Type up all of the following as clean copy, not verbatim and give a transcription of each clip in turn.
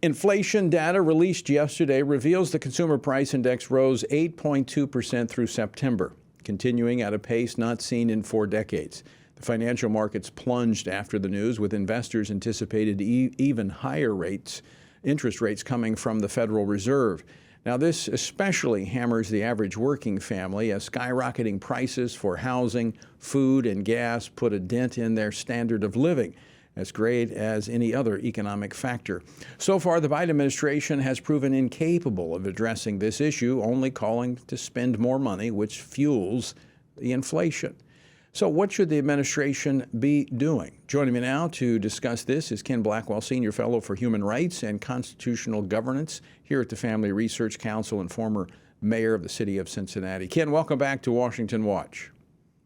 Inflation data released yesterday reveals the consumer price index rose 8.2% through September, continuing at a pace not seen in 4 decades. The financial markets plunged after the news, with investors anticipated even higher interest rates coming from the Federal Reserve. Now, this especially hammers the average working family, as skyrocketing prices for housing, food, and gas put a dent in their standard of living, as great as any other economic factor. So far, the Biden administration has proven incapable of addressing this issue, only calling to spend more money, which fuels the inflation. So what should the administration be doing? Joining me now to discuss this is Ken Blackwell, Senior Fellow for Human Rights and Constitutional Governance here at the Family Research Council and former mayor of the city of Cincinnati. Ken, welcome back to Washington Watch.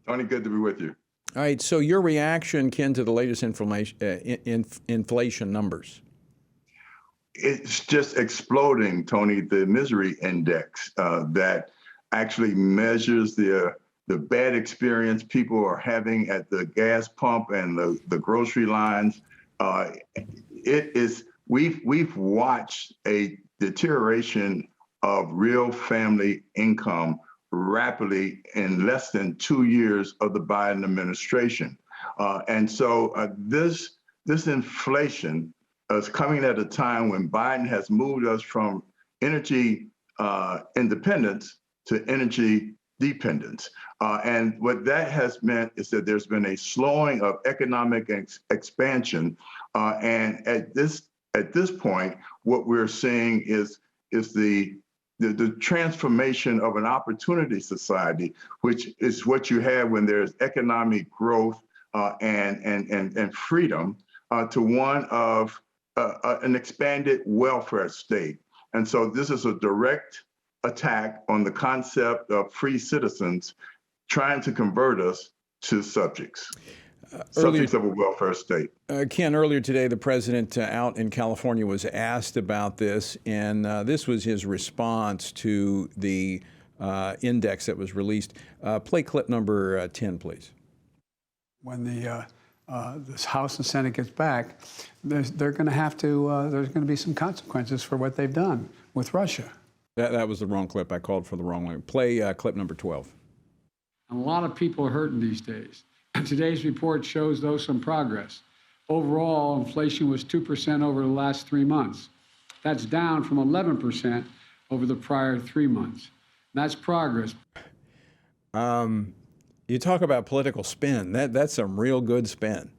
Tony, good to be with you. All right, so your reaction, Ken, to the latest inflation numbers? It's just exploding, Tony. The misery index that actually measures the bad experience people are having at the gas pump and the grocery lines. We've watched a deterioration of real family income rapidly in less than 2 years of the Biden administration. And so this inflation is coming at a time when Biden has moved us from energy independence to energy dependence. And what that has meant is that there's been a slowing of economic expansion. And at this point, what we're seeing is the transformation of an opportunity society, which is what you have when there's economic growth and freedom, to one of an expanded welfare state. And so this is a direct attack on the concept of free citizens trying to convert us to subjects. Subjects of a welfare state. Ken, earlier today, the president out in California was asked about this, and this was his response to the index that was released. Play clip number 10, please. When this House and Senate gets back, they're going to have to. There's going to be some consequences for what they've done with Russia. That was the wrong clip. I called for the wrong one. Play clip number 12. A lot of people are hurting these days. Today's report shows, though, some progress. Overall, inflation was 2% over the last 3 months. That's down from 11% over the prior 3 months. That's progress. You talk about political spin. That's some real good spin.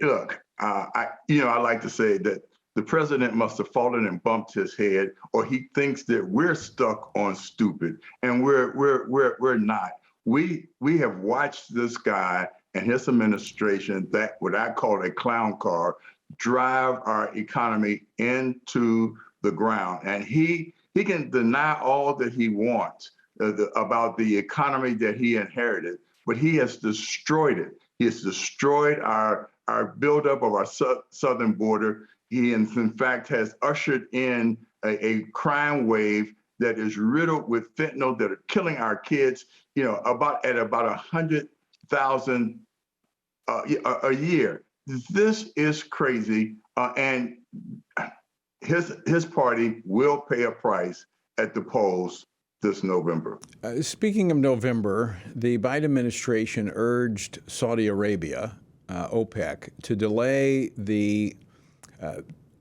Look, I like to say that the president must have fallen and bumped his head, or he thinks that we're stuck on stupid, and we're not. We have watched this guy and his administration, that what I call a clown car, drive our economy into the ground. And he can deny all that he wants about the economy that he inherited, but he has destroyed it. He has destroyed our buildup of our southern border. He, in fact, has ushered in a crime wave that is riddled with fentanyl that are killing our kids, about 100,000 a year. This is crazy, and his party will pay a price at the polls this November. Speaking of November, the Biden administration urged Saudi Arabia, OPEC, to delay the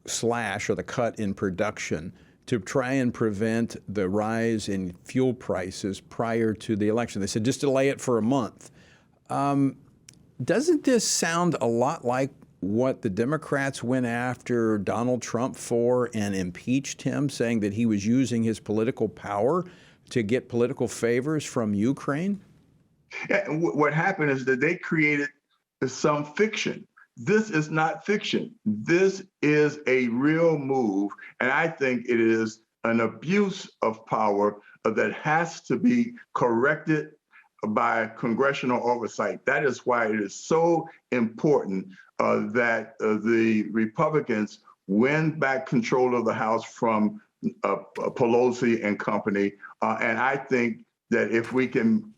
slash or the cut in production to try and prevent the rise in fuel prices prior to the election. They said just delay it for a month. Doesn't this sound a lot like what the Democrats went after Donald Trump for and impeached him, saying that he was using his political power to get political favors from Ukraine? Yeah, and what happened is that they created some fiction. This is not fiction. This is a real move, and I think it is an abuse of power that has to be corrected by congressional oversight. That is why it is so important that the Republicans win back control of the House from Pelosi and company. And I think that if we can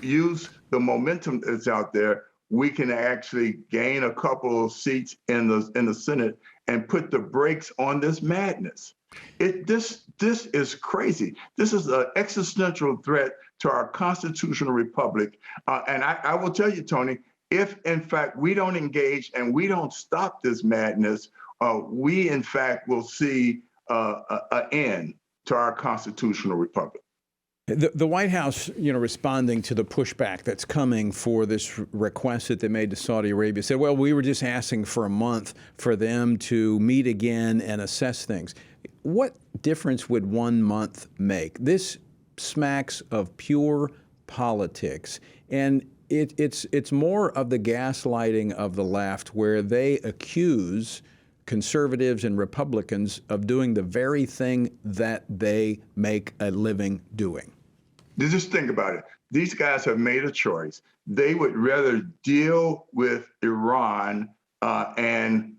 use the momentum that's out there, we can actually gain a couple of seats in the Senate and put the brakes on this madness. This is crazy. This is an existential threat to our constitutional republic. And I will tell you, Tony, if in fact we don't engage and we don't stop this madness, we in fact will see an end to our constitutional republic. The White House, responding to the pushback that's coming for this request that they made to Saudi Arabia, said, well, we were just asking for a month for them to meet again and assess things. What difference would 1 month make? This smacks of pure politics, and it's more of the gaslighting of the left, where they accuse conservatives and Republicans of doing the very thing that they make a living doing. Just think about it. These guys have made a choice. They would rather deal with Iran and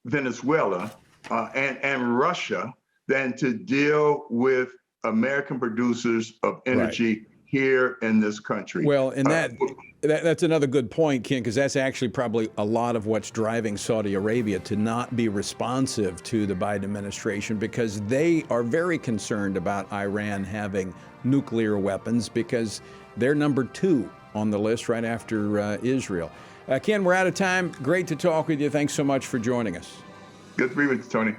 Venezuela and Russia than to deal with American producers of energy here in this country. Well, and that's another good point, Ken, because that's actually probably a lot of what's driving Saudi Arabia to not be responsive to the Biden administration, because they are very concerned about Iran having nuclear weapons, because they're number 2 on the list right after Israel. Ken, we're out of time. Great to talk with you. Thanks so much for joining us. Good to be with you, Tony.